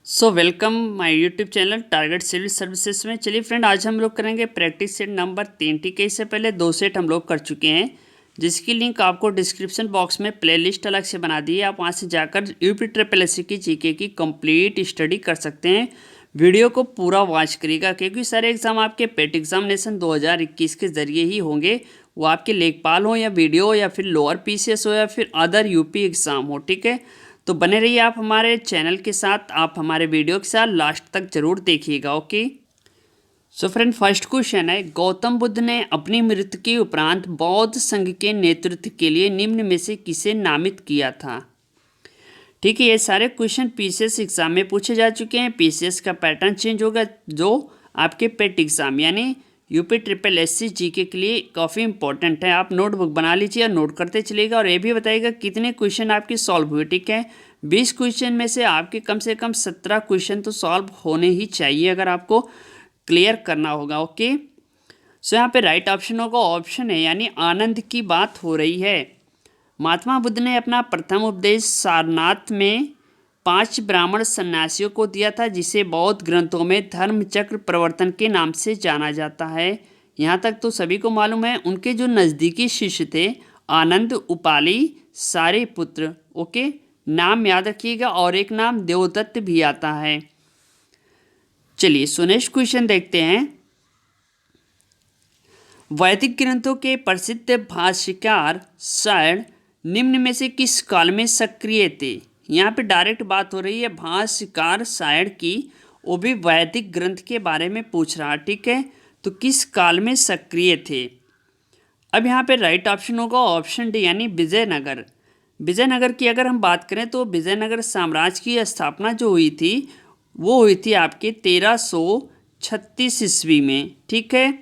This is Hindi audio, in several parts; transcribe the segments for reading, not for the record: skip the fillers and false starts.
Welcome my YouTube channel target civil services में। चलिए फ्रेंड, आज हम लोग करेंगे प्रैक्टिस सेट नंबर 3। ठीक है, इससे पहले 2 सेट हम लोग कर चुके हैं, जिसकी लिंक आपको डिस्क्रिप्शन बॉक्स में प्लेलिस्ट अलग से बना दी है। आप वहां से जाकर यूपी ट्रिपल एस सी की जीके की कंप्लीट स्टडी कर सकते हैं। वीडियो को पूरा वॉच करिएगा, क्योंकि सारे एग्जाम आपके पेट एग्जामिनेशन 2021 के जरिए ही होंगे। वो आपके लेखपाल हो या वीडियो या फिर लोअर पीसीएस हो या फिर अदर यूपी एग्जाम हो। ठीक है, तो बने रहिए आप हमारे चैनल के साथ, आप हमारे वीडियो के साथ लास्ट तक जरूर देखिएगा। Okay, so friend, first question है, गौतम बुद्ध ने अपनी मृत्यु के उपरांत बौद्ध संघ के नेतृत्व के लिए निम्न में से किसे नामित किया था। ठीक है, ये सारे क्वेश्चन पीसीएस एग्जाम में पूछे जा चुके हैं। पीसीएस का पैटर्न चेंज होगा, जो आपके पेट एग्जाम यानी UP triple S C GK के लिए काफ़ी इंपॉर्टेंट है। आप नोटबुक बना लीजिए और नोट करते चलिएगा, और ये भी बताइएगा कितने क्वेश्चन आपके सॉल्व हुए। ठीक है, 20 क्वेश्चन में से आपके कम से कम 17 क्वेश्चन तो सॉल्व होने ही चाहिए अगर आपको क्लियर करना होगा। ओके, सो यहाँ पे राइट ऑप्शन होगा ऑप्शन है, यानी आनंद की बात हो रही है। महात्मा बुद्ध ने अपना प्रथम उपदेश सारनाथ में 5 ब्राह्मण सन्यासियों को दिया था, जिसे बौद्ध ग्रंथों में धर्म चक्र प्रवर्तन के नाम से जाना जाता है। यहाँ तक तो सभी को मालूम है। उनके जो नज़दीकी शिष्य थे, आनंद, उपाली, सारिपुत्र। ओके, नाम याद रखिएगा, और एक नाम देवदत्त भी आता है। चलिए सो नेक्स्ट क्वेश्चन देखते हैं। वैदिक ग्रंथों के प्रसिद्ध भाष्यकार शायद निम्न में से किस काल में सक्रिय थे। यहाँ पे डायरेक्ट बात हो रही है भाष्यकार शायद की, वो भी वैदिक ग्रंथ के बारे में पूछ रहा। ठीक है, तो किस काल में सक्रिय थे। अब यहाँ पे राइट ऑप्शन होगा ऑप्शन डी, यानी विजयनगर। विजयनगर की अगर हम बात करें तो विजयनगर साम्राज्य की स्थापना जो हुई थी, वो हुई थी आपके 1336 ईस्वी में। ठीक है,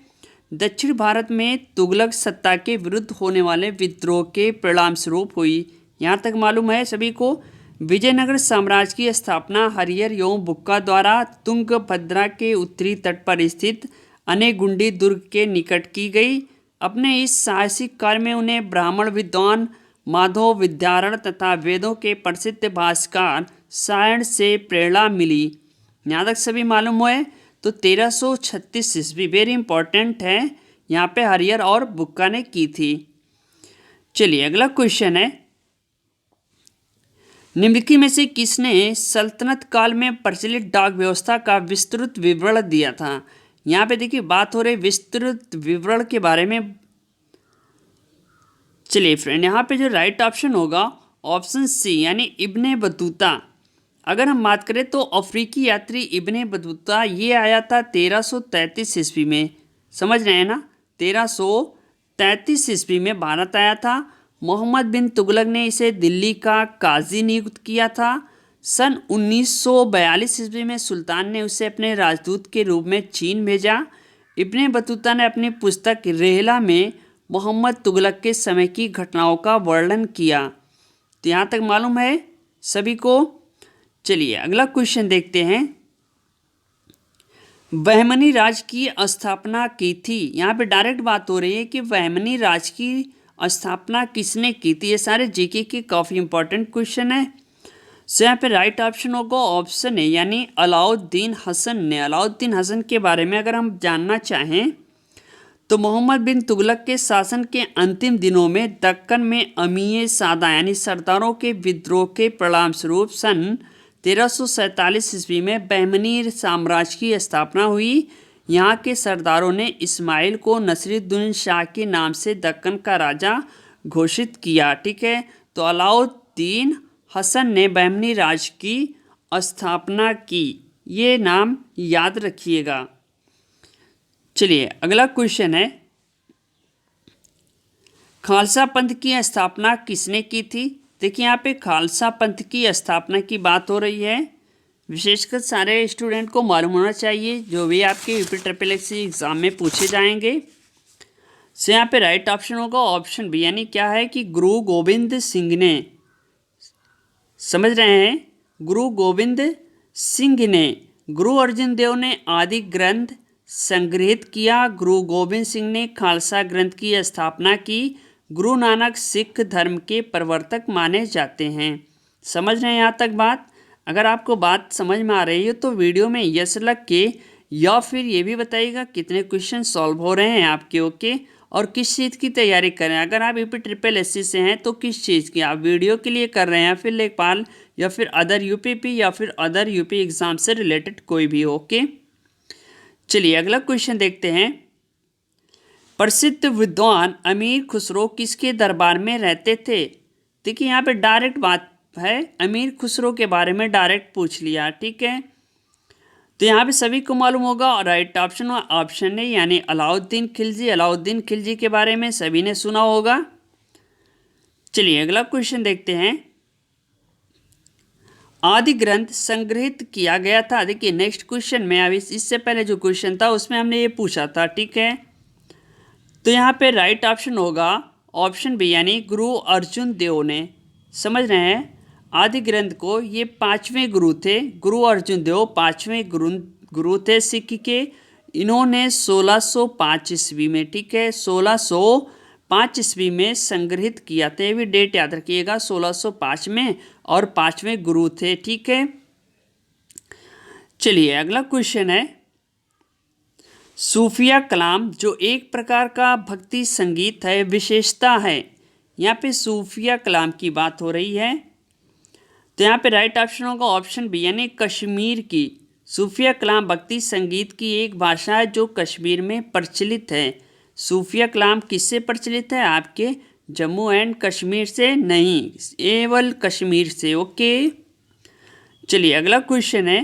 दक्षिण भारत में तुगलक सत्ता के विरुद्ध होने वाले विद्रोह के परिणाम स्वरूप हुई। यहाँ तक मालूम है सभी को। विजयनगर साम्राज्य की स्थापना हरिहर एवं बुक्का द्वारा तुंगभद्रा के उत्तरी तट पर स्थित अनेगुंडी दुर्ग के निकट की गई। अपने इस साहसिक कार्य में उन्हें ब्राह्मण विद्वान माधव विद्यारण तथा वेदों के प्रसिद्ध भाष्यकार सायण से प्रेरणा मिली। यहाँ तक सभी मालूम हुए। तो 1336 ईस्वी वेरी इंपॉर्टेंट है, यहाँ पे हरिहर और बुक्का ने की थी। चलिए अगला क्वेश्चन है, निम्नलिखित में से किसने सल्तनत काल में प्रचलित डाक व्यवस्था का विस्तृत विवरण दिया था। यहाँ पे देखिए बात हो रही विस्तृत विवरण के बारे में। चलिए फ्रेंड, यहाँ पे जो राइट ऑप्शन होगा ऑप्शन सी, यानी इब्ने बतूता। अगर हम बात करें तो अफ्रीकी यात्री इब्ने बतूता ये आया था 1333 ईस्वी में। समझ रहे हैं ना, 1333 ईस्वी में भारत आया था। मोहम्मद बिन तुगलक ने इसे दिल्ली का काजी नियुक्त किया था। सन 1942 ईस्वी में सुल्तान ने उसे अपने राजदूत के रूप में चीन भेजा। इब्ने बतूता ने अपनी पुस्तक रेहला में मोहम्मद तुगलक के समय की घटनाओं का वर्णन किया। तो यहाँ तक मालूम है सभी को। चलिए अगला क्वेश्चन देखते हैं, बहमनी राज की स्थापना की थी। यहाँ पे डायरेक्ट बात हो रही है कि बहमनी राज की स्थापना किसने की थी। ये सारे जीके के काफ़ी इंपॉर्टेंट क्वेश्चन है। सो यहाँ पे राइट ऑप्शन होगा ऑप्शन है, यानी अलाउद्दीन हसन ने। अलाउद्दीन हसन के बारे में अगर हम जानना चाहें तो मोहम्मद बिन तुगलक के शासन के अंतिम दिनों में दक्कन में अमीय सादा यानी सरदारों के विद्रोह के परिणाम स्वरूप सन 1347 ईस्वी में बहमनी साम्राज्य की स्थापना हुई। यहाँ के सरदारों ने इस्माइल को नसीरुद्दीन शाह के नाम से दक्कन का राजा घोषित किया। ठीक है, तो अलाउद्दीन हसन ने बहमनी राज की स्थापना की, ये नाम याद रखिएगा। चलिए अगला क्वेश्चन है, खालसा पंथ की स्थापना किसने की थी। देखिए यहाँ पे खालसा पंथ की स्थापना की बात हो रही है। विशेषकर सारे स्टूडेंट को मालूम होना चाहिए, जो भी आपके UP triple S C exam में पूछे जाएंगे। सो यहाँ पे राइट ऑप्शन होगा ऑप्शन बी, यानी क्या है कि गुरु गोविंद सिंह ने। समझ रहे हैं, गुरु गोविंद सिंह ने। गुरु अर्जुन देव ने आदि ग्रंथ संग्रहित किया। गुरु गोविंद सिंह ने खालसा ग्रंथ की स्थापना की। गुरु नानक सिख धर्म के प्रवर्तक माने जाते हैं। समझ रहे हैं यहाँ तक बात। अगर आपको बात समझ में आ रही है तो वीडियो में यस लग के या फिर ये भी बताइएगा कितने क्वेश्चन सॉल्व हो रहे हैं आपके, ओके, और किस चीज़ की तैयारी कर रहे हैं। अगर आप यूपी ट्रिपल एससी से हैं तो किस चीज़ की आप वीडियो के लिए कर रहे हैं, या फिर लेखपाल, या फिर अदर यूपीपी, या फिर अदर यूपी एग्जाम से रिलेटेड कोई भी, ओके। चलिए अगला क्वेश्चन देखते हैं। प्रसिद्ध विद्वान अमीर खुसरो किसके दरबार में रहते थे? देखिए यहाँ पे डायरेक्ट बात है, अमीर खुसरो के बारे में डायरेक्ट पूछ लिया, ठीक है। तो यहाँ पे सभी को मालूम होगा, और राइट ऑप्शन ऑप्शन है यानी अलाउद्दीन खिलजी। अलाउद्दीन खिलजी के बारे में सभी ने सुना होगा। चलिए अगला क्वेश्चन देखते हैं। आदि ग्रंथ संग्रहित किया गया था। देखिए नेक्स्ट क्वेश्चन में, अभी इससे पहले जो क्वेश्चन था उसमें हमने ये पूछा था, ठीक है। तो यहाँ पे राइट ऑप्शन होगा ऑप्शन बी यानी गुरु अर्जुन देव ने। समझ रहे हैं, आदि ग्रंथ को ये 5वें गुरु थे, गुरु अर्जुन देव 5वें गुरु थे सिख के। इन्होंने 1605 ईस्वी में, ठीक है, 1605 ईस्वी में संग्रहित किया था। ये भी डेट याद रखिएगा, 1605 में, और 5वें गुरु थे, ठीक है। चलिए अगला क्वेश्चन है। सूफिया कलाम जो एक प्रकार का भक्ति संगीत है, विशेषता है। यहाँ पे सूफिया कलाम की बात हो रही है, तो यहाँ पे राइट ऑप्शन होगा ऑप्शन बी यानी कश्मीर की। सूफिया कलाम भक्ति संगीत की एक भाषा है जो कश्मीर में प्रचलित है। सूफिया कलाम किससे प्रचलित है? आपके जम्मू एंड कश्मीर से नहीं, केवल कश्मीर से, ओके। चलिए अगला क्वेश्चन है।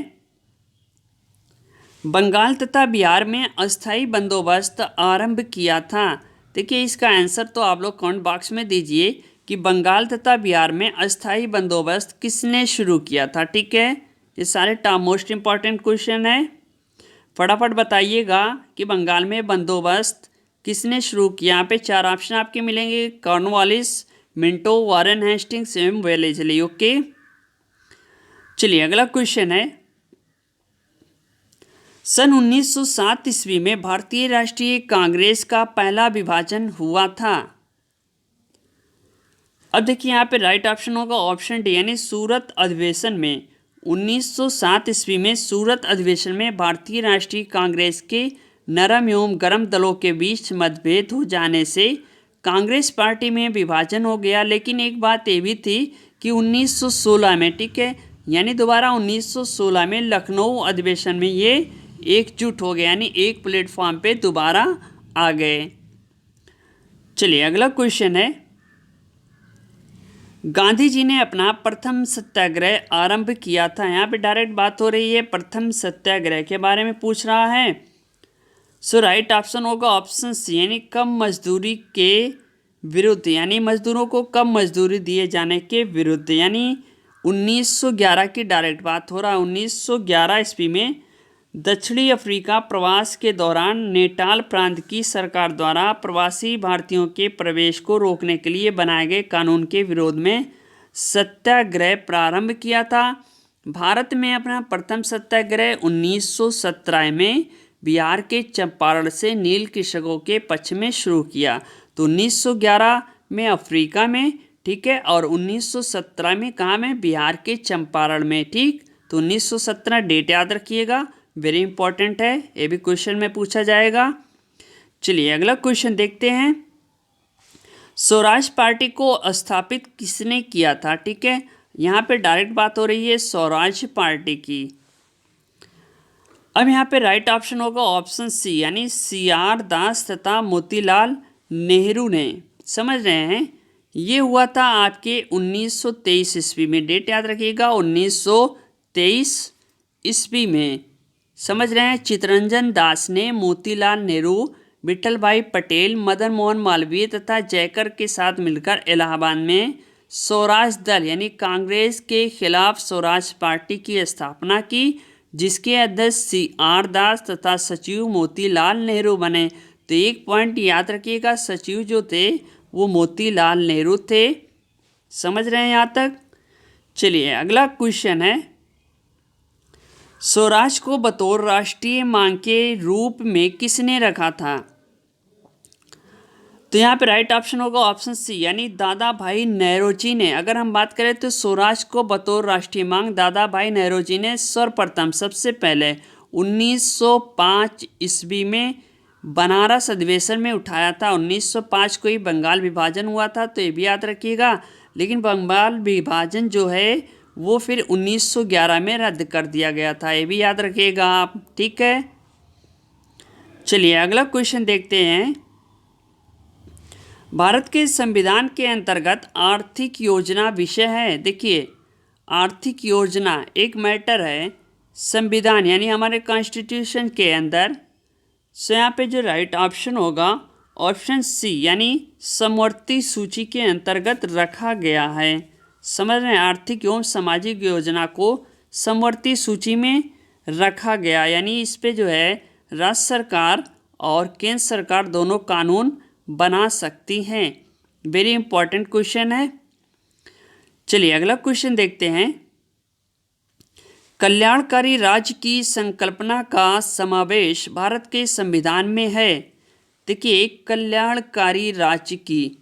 बंगाल तथा बिहार में अस्थायी बंदोबस्त आरंभ किया था। देखिए इसका आंसर तो आप लोग कमेंट बॉक्स में दीजिए कि बंगाल तथा बिहार में अस्थायी बंदोबस्त किसने शुरू किया था, ठीक है। ये सारे टॉप मोस्ट इंपॉर्टेंट क्वेश्चन है, फटाफट बताइएगा कि बंगाल में बंदोबस्त किसने शुरू किया। यहाँ पे 4 ऑप्शन आपके मिलेंगे, कॉर्नवालिस, मिंटो, वारेन हेस्टिंग्स एवं वेलेस्ली, ओके। चलिए अगला क्वेश्चन है। सन 1907 ईस्वी में भारतीय राष्ट्रीय कांग्रेस का पहला विभाजन हुआ था। अब देखिए यहाँ पे राइट ऑप्शन होगा ऑप्शन डी यानी सूरत अधिवेशन में। 1907 ईस्वी में सूरत अधिवेशन में भारतीय राष्ट्रीय कांग्रेस के नरम एवं गर्म दलों के बीच मतभेद हो जाने से कांग्रेस पार्टी में विभाजन हो गया। लेकिन एक बात ये भी थी कि 1916 में, ठीक है, यानी दोबारा 1916 में लखनऊ अधिवेशन में ये एकजुट हो गए, यानी एक प्लेटफॉर्म पे दोबारा आ गए। चलिए अगला क्वेश्चन है। गांधी जी ने अपना प्रथम सत्याग्रह आरंभ किया था। यहाँ पे डायरेक्ट बात हो रही है, प्रथम सत्याग्रह के बारे में पूछ रहा है। सो राइट ऑप्शन होगा ऑप्शन सी यानी कम मजदूरी के विरुद्ध, यानी मजदूरों को कम मजदूरी दिए जाने के विरुद्ध, यानी 1911 की डायरेक्ट बात हो रहा है। 1911 ईस्वी में दक्षिणी अफ्रीका प्रवास के दौरान नेटाल प्रांत की सरकार द्वारा प्रवासी भारतीयों के प्रवेश को रोकने के लिए बनाए गए कानून के विरोध में सत्याग्रह प्रारंभ किया था। भारत में अपना प्रथम सत्याग्रह 1917 में बिहार के चंपारण से नील कृषकों के पक्ष में शुरू किया। तो 1911 में अफ्रीका में, ठीक है, और 1917 में कहाँ में? बिहार के चंपारण में, ठीक। तो 1917 डेट याद रखिएगा, वेरी इंपॉर्टेंट है, ये भी क्वेश्चन में पूछा जाएगा। चलिए अगला क्वेश्चन देखते हैं। स्वराज पार्टी को स्थापित किसने किया था, ठीक है। यहाँ पे डायरेक्ट बात हो रही है स्वराज पार्टी की। अब यहाँ पे राइट ऑप्शन होगा ऑप्शन सी यानी CR दास तथा मोतीलाल नेहरू ने। समझ रहे हैं, ये हुआ था आपके 1923 ईस्वी में, डेट याद रखिएगा 1923 ईस्वी में। समझ रहे हैं, चित्तरंजन दास ने मोतीलाल नेहरू, विठल भाई पटेल, मदन मोहन मालवीय तथा जयकर के साथ मिलकर इलाहाबाद में स्वराज दल यानी कांग्रेस के खिलाफ स्वराज पार्टी की स्थापना की, जिसके अध्यक्ष CR दास तथा सचिव मोतीलाल नेहरू बने। तो एक पॉइंट याद रखिएगा, सचिव जो थे वो मोतीलाल नेहरू थे। समझ रहे हैं यहाँ तक। चलिए अगला क्वेश्चन है। स्वराज को बतौर राष्ट्रीय मांग के रूप में किसने रखा था? तो यहाँ पे राइट ऑप्शन होगा ऑप्शन सी यानी दादा भाई नेहरूजी ने। अगर हम बात करें तो स्वराज को बतौर राष्ट्रीय मांग दादा भाई नेहरूजी ने सर्वप्रथम सबसे पहले 1905 ईस्वी में बनारस अधिवेशन में उठाया था। 1905 को ही बंगाल विभाजन हुआ था, तो ये भी याद रखिएगा। लेकिन बंगाल विभाजन जो है वो फिर 1911 में रद्द कर दिया गया था, ये भी याद रखिएगा आप, ठीक है। चलिए अगला क्वेश्चन देखते हैं। भारत के संविधान के अंतर्गत आर्थिक योजना विषय है। देखिए आर्थिक योजना एक मैटर है, संविधान यानी हमारे कॉन्स्टिट्यूशन के अंदर। सो यहाँ पे जो राइट ऑप्शन होगा ऑप्शन सी यानी समवर्ती सूची के अंतर्गत रखा गया है। समझ रहे हैं, आर्थिक एवं सामाजिक योजना को समवर्ती सूची में रखा गया, यानी इस पे जो है राज्य सरकार और केंद्र सरकार दोनों कानून बना सकती हैं। वेरी इंपॉर्टेंट क्वेश्चन है। चलिए अगला क्वेश्चन देखते हैं। कल्याणकारी राज्य की संकल्पना का समावेश भारत के संविधान में है। देखिए कल्याणकारी राज्य की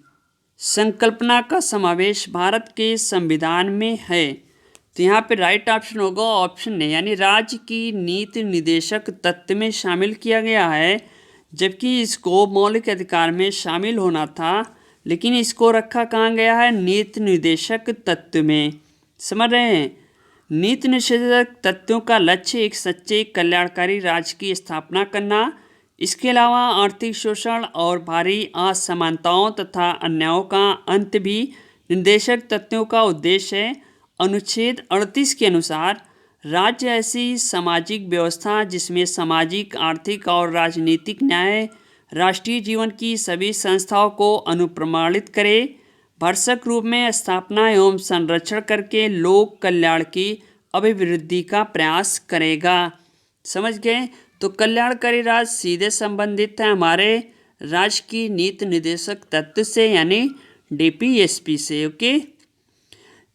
संकल्पना का समावेश भारत के संविधान में है, तो यहाँ पे राइट ऑप्शन होगा ऑप्शन ए यानी राज्य की नीति निर्देशक तत्व में शामिल किया गया है। जबकि इसको मौलिक अधिकार में शामिल होना था, लेकिन इसको रखा कहाँ गया है, नीति निर्देशक तत्व में। समझ रहे हैं, नीति निर्देशक तत्वों का लक्ष्य एक सच्चे कल्याणकारी राज्य की स्थापना करना, इसके अलावा आर्थिक शोषण और भारी असमानताओं तथा अन्यायों का अंत भी निर्देशक तत्वों का उद्देश्य है। अनुच्छेद 38 के अनुसार राज्य ऐसी सामाजिक व्यवस्था जिसमें सामाजिक, आर्थिक और राजनीतिक न्याय राष्ट्रीय जीवन की सभी संस्थाओं को अनुप्रमाणित करे, भरसक रूप में स्थापना एवं संरक्षण करके लोक कल्याण की अभिवृद्धि का प्रयास करेगा। समझ गए, तो कल्याणकारी राज्य सीधे संबंधित है हमारे राज्य की नीति निर्देशक तत्व से यानी डीपीएसपी से। ओके,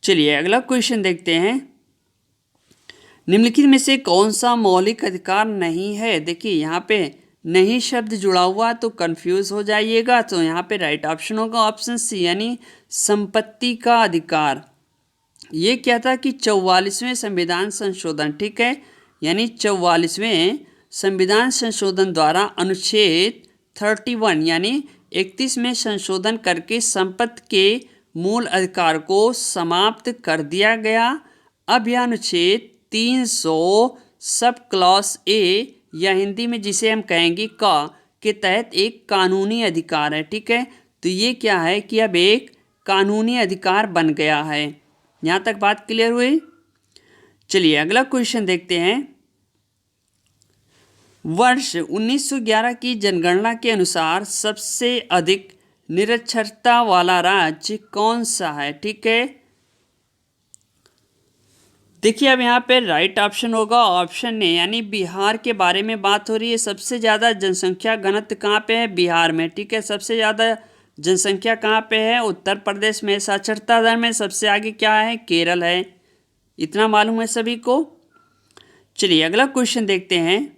चलिए अगला क्वेश्चन देखते हैं। निम्नलिखित में से कौन सा मौलिक अधिकार नहीं है। देखिए यहाँ पे नहीं शब्द जुड़ा हुआ तो कंफ्यूज हो जाइएगा, तो यहाँ पे राइट ऑप्शन होगा ऑप्शन सी यानी संपत्ति का अधिकार। ये क्या था कि 44वें संविधान संशोधन, ठीक है, यानी 44वें संविधान संशोधन द्वारा अनुच्छेद 31 यानी 31 में संशोधन करके संपत्ति के मूल अधिकार को समाप्त कर दिया गया। अब यह अनुच्छेद 300 सब क्लॉज ए या हिंदी में जिसे हम कहेंगे का के तहत एक कानूनी अधिकार है, ठीक है। तो ये क्या है कि अब एक कानूनी अधिकार बन गया है। यहाँ तक बात क्लियर हुई। चलिए अगला क्वेश्चन देखते हैं। वर्ष 1911 की जनगणना के अनुसार सबसे अधिक निरक्षरता वाला राज्य कौन सा है, ठीक है। देखिए अब यहाँ पे राइट ऑप्शन होगा ऑप्शन ए यानी बिहार के बारे में बात हो रही है। सबसे ज़्यादा जनसंख्या घनत्व कहाँ पे है, बिहार में, ठीक है। सबसे ज़्यादा जनसंख्या कहाँ पे है, उत्तर प्रदेश में। साक्षरता दर में सबसे आगे क्या है, केरल है। इतना मालूम है सभी को। चलिए अगला क्वेश्चन देखते हैं।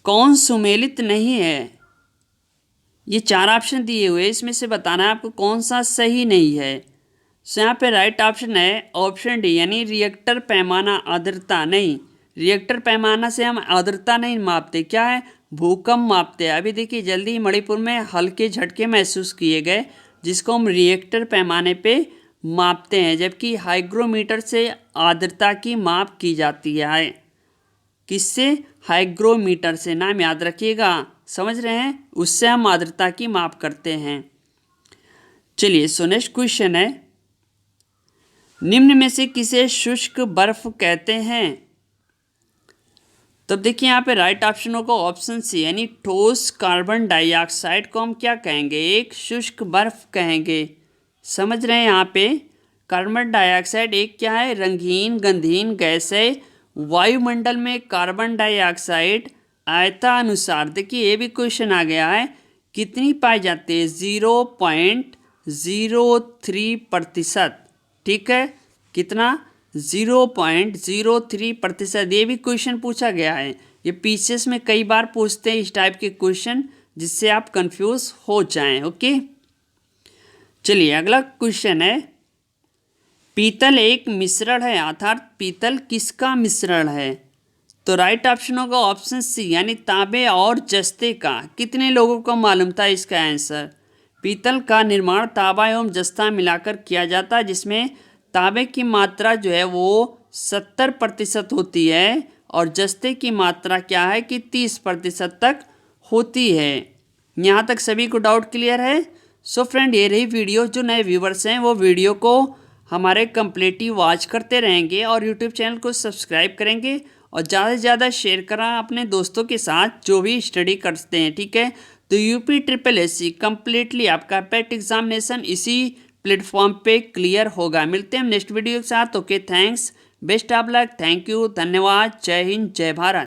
कौन सुमेलित नहीं है। ये 4 ऑप्शन दिए हुए, इसमें से बताना है आपको कौन सा सही नहीं है। सो यहाँ पे राइट ऑप्शन है ऑप्शन डी यानी रिएक्टर पैमाना आर्द्रता। नहीं, रिएक्टर पैमाना से हम आर्द्रता नहीं मापते, क्या है, भूकंप मापते हैं। अभी देखिए जल्दी ही मणिपुर में हल्के झटके महसूस किए गए जिसको हम रिएक्टर पैमाने पे मापते हैं, जबकि हाइग्रोमीटर से आर्द्रता की माप की जाती है। किससे, हाइग्रोमीटर से, नाम याद रखिएगा, समझ रहे हैं, उससे हम आर्द्रता की माप करते हैं। चलिए सो नेक्स्ट क्वेश्चन है। निम्न में से किसे शुष्क बर्फ कहते हैं। तब देखिए यहाँ पे राइट ऑप्शन होगा ऑप्शन सी यानी ठोस कार्बन डाइऑक्साइड को हम क्या कहेंगे, एक शुष्क बर्फ कहेंगे। समझ रहे हैं, यहाँ पे कार्बन डाइऑक्साइड एक क्या है, रंगीन गंधहीन गैस है। वायुमंडल में कार्बन डाइऑक्साइड आयतानुसार, देखिए ये भी क्वेश्चन आ गया है, कितनी पाई जाती है, 0.03%, ठीक है। कितना, 0.03%। ये भी क्वेश्चन पूछा गया है। ये पीसीएस में कई बार पूछते हैं इस टाइप के क्वेश्चन जिससे आप कंफ्यूज हो जाएं। ओके, चलिए अगला क्वेश्चन है, पीतल एक मिश्रण है, अर्थात पीतल किसका मिश्रण है? तो राइट ऑप्शन होगा ऑप्शन सी, यानी तांबे और जस्ते का। कितने लोगों को मालूम था इसका आंसर? पीतल का निर्माण तांबा एवं जस्ता मिलाकर किया जाता है, जिसमें तांबे की मात्रा जो है वो 70% होती है और जस्ते की मात्रा क्या है कि 30% तक होती है। यहाँ तक सभी को डाउट क्लियर है? सो फ्रेंड, ये रही वीडियो। जो नए व्यूवर्स हैं वो वीडियो को हमारे कंप्लीटली वॉच करते रहेंगे और यूट्यूब चैनल को सब्सक्राइब करेंगे और ज़्यादा से ज़्यादा शेयर करा अपने दोस्तों के साथ जो भी स्टडी करते हैं। ठीक है, तो यूपी ट्रिपल एससी कम्प्लीटली आपका पेट एग्जामिनेशन इसी प्लेटफॉर्म पे क्लियर होगा। मिलते हैं नेक्स्ट वीडियो के साथ। Okay, thanks, best of luck, thank you, धन्यवाद, जय हिंद, जय भारत।